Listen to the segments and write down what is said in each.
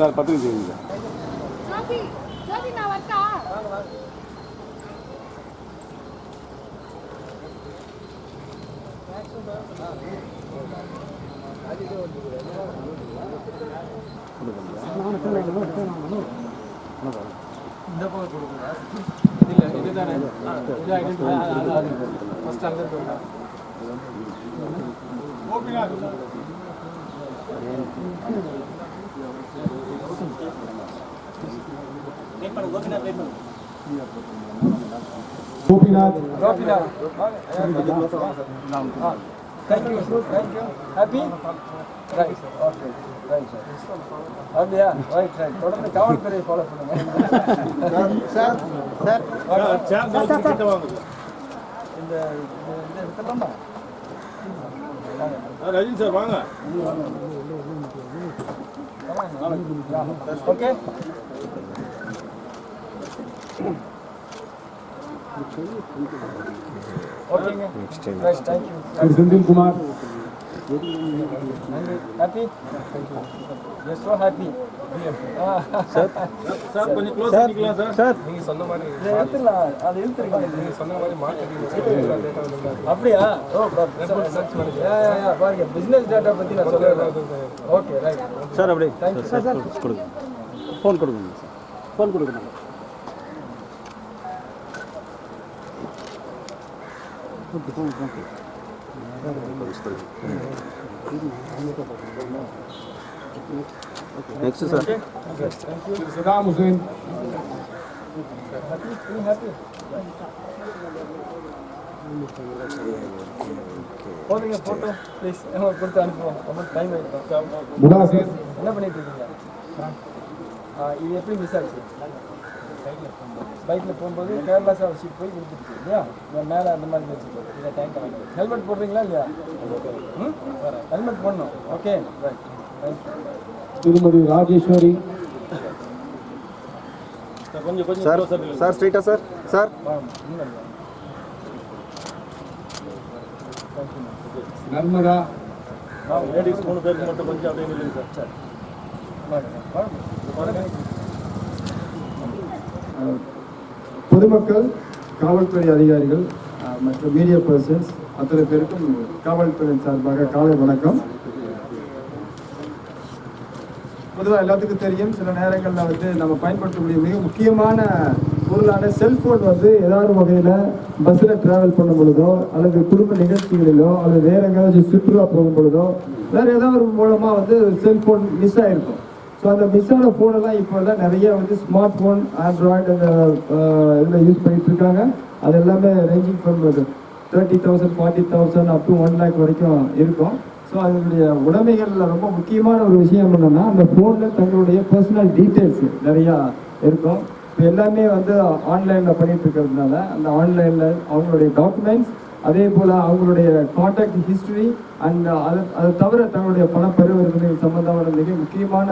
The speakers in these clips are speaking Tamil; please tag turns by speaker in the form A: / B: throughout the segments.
A: சார் 10 நிமிஷம்
B: இந்த பக்கம் கொடுக்குறா இல்லை இதுதானே இது ஐடென்டிஃபை ஃபர்ஸ்ட் அங்கே போயிடா Gopinath Thank you. Happy? Right. Okay. Right, sir. அப்படியா? Right. தொடர்ந்து காவல்துறை ஃபாலோ பண்ணுங்க. சார். கிட்ட வாங்க. இந்த எடுத்துலாமா? ரஜினி சார் வாங்க. ஓகே. ஓகேங்க. Right, thank you.
A: Senthil Kumar.
B: Happy? Yes, so happy. Sir கொஞ்சம் க்ளோஸ் பண்ணிக்கலாம் சார். நீங்க சொன்ன மாதிரி எடுத்துலாம். அது எடுத்துறீங்க. நீங்க சொன்ன மாதிரி மார்க்கெட்டிங் டேட்டா வந்து அப்படியே ஓ சர்ச் பண்ணுங்க. யா பாருங்க பிசினஸ் டேட்டா பத்தி நான் சொல்றேன். ஓகே ரைட் சார் அப்படியே. Thank you sir. கொடுங்க. ஃபோன் கொடுங்க சார். ஃபோன் கொடுங்க.
A: Next sir.
B: Saddam Hussein. Happy. போடுங்க போட்டோ ப்ளீஸ். கொடுத்து அனுப்புவோம். ரொம்ப டைம் ஆயிடுச்சு.
A: முடாசிர்.
B: என்ன பண்ணிட்டு இருக்கீங்க? இது எப்படி மிஸ் ஆச்சு? பைக்கில் போகும்போது கேர்லெஸ்ஸாக வச்சுட்டு போய் கொடுத்துருச்சு இல்லையா? மேலே அந்த மாதிரி வச்சுட்டு இதை டேங்க் வாங்கி ஹெல்மெட் போடுறீங்களா இல்லையா? ஹெல்மெட் போடணும். Okay right.
A: திருமதி ராஜேஸ்வரி.
B: கொஞ்சம்
A: சார் ஸ்ட்ரைட்டா சார் நர்மதா.
B: லேடிஸ் 3 பேருக்கு மட்டும் கொஞ்சம் அப்படியே நில்லுங்க சார்.
C: பொதுமக்கள், காவல்துறை அதிகாரிகள் மற்றும் மீடியா பர்சன்ஸ் அத்தனை பேருக்கும் காவல்துறை சார்பாக காலை வணக்கம். பொதுவாக எல்லாத்துக்கும் தெரியும், சில நேரங்களில் வந்து நம்ம பயன்படுத்தக்கூடிய மிக முக்கியமான பொருளான செல்ஃபோன் வந்து ஏதாவது வகையில் பஸ்ஸில் ட்ராவல் பண்ணும் பொழுதோ அல்லது குடும்ப நிகழ்ச்சிகளிலோ அல்லது வேறு எங்கேயாவது சுற்றுலா போகும் பொழுதோ வேறு ஏதாவது ஒரு மூலமாக வந்து செல்ஃபோன் மிஸ் ஆகிருக்கும். ஸோ அந்த மிஸ் ஆன ஃபோனெல்லாம் இப்போ தான் நிறைய வந்து ஸ்மார்ட் ஃபோன், ஆண்ட்ராய்டு அந்த இதில் யூஸ் பண்ணிகிட்டு இருக்காங்க. அது எல்லாமே ranging from 30,000 40,000 up to 1 lakh வரைக்கும் இருக்கும். ஸோ அதனுடைய உடைமைகளில் ரொம்ப முக்கியமான ஒரு விஷயம் என்னென்னா, அந்த ஃபோனில் தங்களுடைய பர்சனல் டீட்டெயில்ஸ் நிறையா இருக்கும். இப்போ எல்லாமே வந்து ஆன்லைனில் பண்ணிகிட்டு இருக்கிறதுனால அந்த ஆன்லைனில் அவங்களுடைய டாக்குமெண்ட்ஸ், அதே போல் அவங்களுடைய கான்டாக்ட் ஹிஸ்ட்ரி அண்ட் அதை தவிர தங்களுடைய பண பரிவர்த்தனை சம்பந்தமான மிக முக்கியமான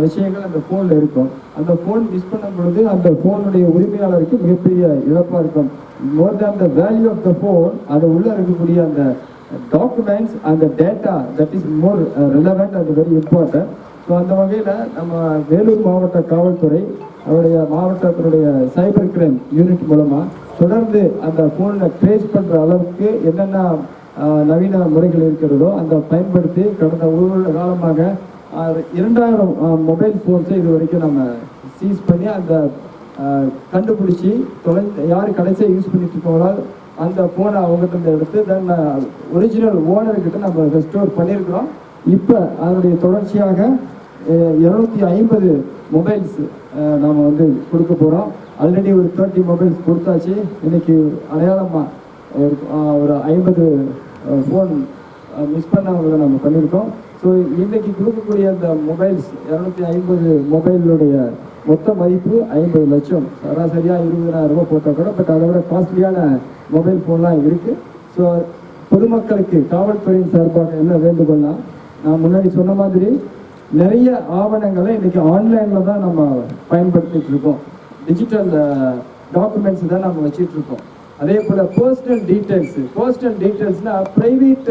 C: விஷயங்கள் அந்த ஃபோனில் இருக்கும். அந்த ஃபோன் மிஸ் பண்ணும் பொழுது அந்த ஃபோனுடைய உரிமையாளருக்கு மிகப்பெரிய இழப்பாக இருக்கும். More than the value of the phone, அது உள்ளே இருக்கக்கூடிய அந்த டாக்குமெண்ட்ஸ், அந்த data, that is more relevant and very important. So அந்த வகையில் நம்ம வேலூர் மாவட்ட காவல்துறை அவருடைய மாவட்டத்தினுடைய சைபர் கிரைம் யூனிட் மூலமாக தொடர்ந்து அந்த ஃபோனை ட்ரேஸ் பண்ணுற அளவுக்கு என்னென்ன நவீன முறைகள் இருக்கிறதோ அந்த பயன்படுத்தி கடந்த ஒரு வருட காலமாக 2000 மொபைல் ஃபோன்ஸை இது வரைக்கும் நம்ம சீஸ் பண்ணி அந்த கண்டுபிடிச்சி யார் கடைசியாக யூஸ் பண்ணிட்டு இருக்கோங்களோ அந்த ஃபோனை அவங்ககிட்ட எடுத்து தென் ஒரிஜினல் ஓனர்கிட்ட நம்ம ரெஸ்டோர் பண்ணியிருக்கிறோம். இப்போ அதனுடைய தொடர்ச்சியாக 250 மொபைல்ஸ் நாம் வந்து கொடுக்க போகிறோம். ஆல்ரெடி ஒரு 30 மொபைல்ஸ் கொடுத்தாச்சு. இன்றைக்கி அடையாளமாக ஒரு 50 ஃபோன் மிஸ் பண்ணவங்களை நம்ம பண்ணியிருக்கோம். ஸோ இன்றைக்கி கொடுக்கக்கூடிய அந்த மொபைல்ஸ் 250 மொபைலுடைய மொத்த மதிப்பு 50 லட்சம். சராசரியாக 20,000 ரூபாய் போட்டால் கூட, பட் அதை விட காஸ்ட்லியான மொபைல் ஃபோன்லாம் இருக்குது. ஸோ பொதுமக்களுக்கு காவல்துறையின் சார்பாக என்ன வேண்டுகோள்னா, நான் முன்னாடி சொன்ன மாதிரி நிறைய ஆவணங்களை இன்றைக்கி ஆன்லைனில் தான் நம்ம பயன்படுத்திகிட்டு இருக்கோம். டிஜிட்டல் டாக்குமெண்ட்ஸ் தான் நம்ம வச்சிட்ருக்கோம். அதே போல் பர்சனல் டீட்டெயில்ஸ்னால் ப்ரைவேட்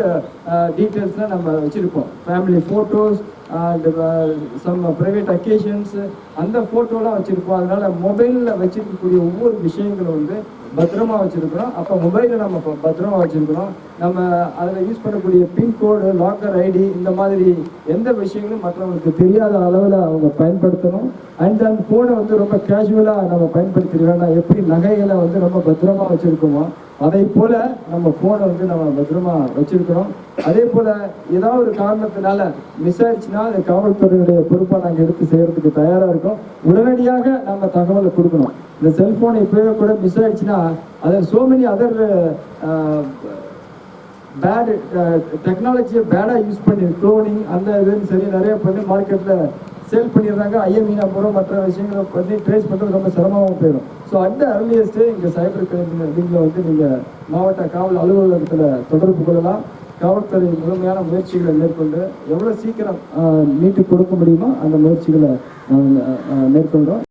C: டீட்டெயில்ஸ்லாம் நம்ம வச்சுருப்போம். Family photos, and some private occasions அந்த ஃபோட்டோலாம் வச்சுருப்போம். அதனால் மொபைலில் வச்சுருக்கக்கூடிய ஒவ்வொரு விஷயங்களும் வந்து பத்திரமா வச்சுருக்கிறோம். அப்போ மொபைலை நம்ம பத்திரமா வச்சுருக்கிறோம். நம்ம அதில் யூஸ் பண்ணக்கூடிய பின்கோடு, லாக்கர் ஐடி, இந்த மாதிரி எந்த விஷயங்களும் மற்றவங்களுக்கு தெரியாத அளவில் அவங்க பயன்படுத்தணும். அண்ட் அந்த ஃபோனை வந்து ரொம்ப கேஷுவலாக நம்ம பயன்படுத்திருக்கோம்னா எப்படி நகைகளை வந்து ரொம்ப பத்திரமா வச்சுருக்கோமோ அதை போல் நம்ம ஃபோனை வந்து நம்ம பத்திரமா வச்சுருக்கிறோம். அதே போல் ஏதாவது ஒரு காரணத்தினால மிஸ் ஆயிடுச்சுன்னா அது காவல்துறையுடைய பொறுப்பாக நாங்கள் எடுத்து செய்கிறதுக்கு தயாராக இருக்கோம். உடனடியாக நம்ம தகவலை கொடுக்கணும். இந்த செல்ஃபோன் இப்போவே கூட மிஸ் ஆயிடுச்சுன்னா அதில் சோ மெனி அதர் பேட் டெக்னாலஜியை பேடாக யூஸ் பண்ணி க்ளோனிங் அந்த இதுன்னு சரி நிறைய பண்ணி மார்க்கெட்டில் சேல் பண்ணிடுறாங்க. ஐஎம்இ நம்பரும் மற்ற விஷயங்களை பண்ணி ட்ரேஸ் பண்ணுறது ரொம்ப சிரமமாக போயிடும். ஸோ அந்த அர்லியஸ்ட்டு இங்கே சைபர் கிரைம் இதில் வந்து நீங்கள் மாவட்ட காவல் அலுவலகத்தில் தொடர்பு கொள்ளலாம். காவல்துறை முழுமையான முயற்சிகளை மேற்கொண்டு எவ்வளோ சீக்கிரம் மீட்டு கொடுக்க முடியுமோ அந்த முயற்சிகளை நாங்கள் மேற்கொள்கிறோம்.